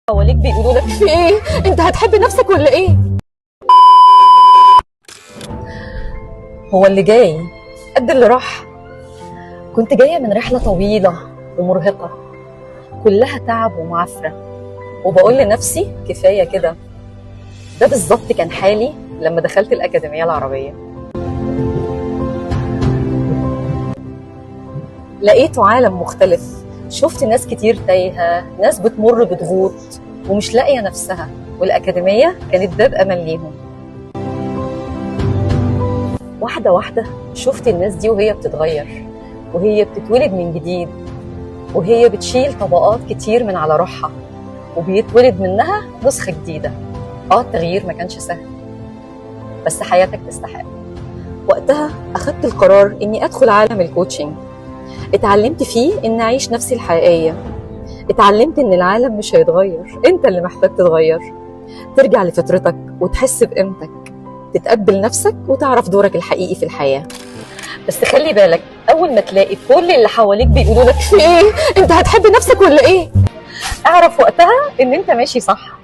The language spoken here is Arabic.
حواليك بيقولوا لك في ايه؟ انت هتحب نفسك ولا ايه؟ هو اللي جاي قد اللي راح. كنت جايه من رحله طويله ومرهقه كلها تعب ومعافره، وبقول لنفسي كفايه كده. ده بالظبط كان حالي لما دخلت الاكاديميه العربيه. لقيته عالم مختلف، شفت ناس كتير تايهه، ناس بتمر بضغوط ومش لاقيه نفسها، والاكاديميه كانت باب امل ليهم. واحده واحده شفت الناس دي وهي بتتغير، وهي بتتولد من جديد، وهي بتشيل طبقات كتير من على روحها، وبيتولد منها نسخه جديده. التغيير ما كانش سهل، بس حياتك تستحق. وقتها اخدت القرار اني ادخل عالم الكوتشنج. اتعلمت فيه ان اعيش نفسي الحقيقيه، اتعلمت ان العالم مش هيتغير، انت اللي محتاج تتغير، ترجع لفطرتك وتحس بقيمتك، تتقبل نفسك وتعرف دورك الحقيقي في الحياه. بس خلي بالك، اول ما تلاقي كل اللي حواليك بيقولوا لك في ايه؟ انت هتحب نفسك ولا ايه؟ اعرف وقتها ان انت ماشي صح.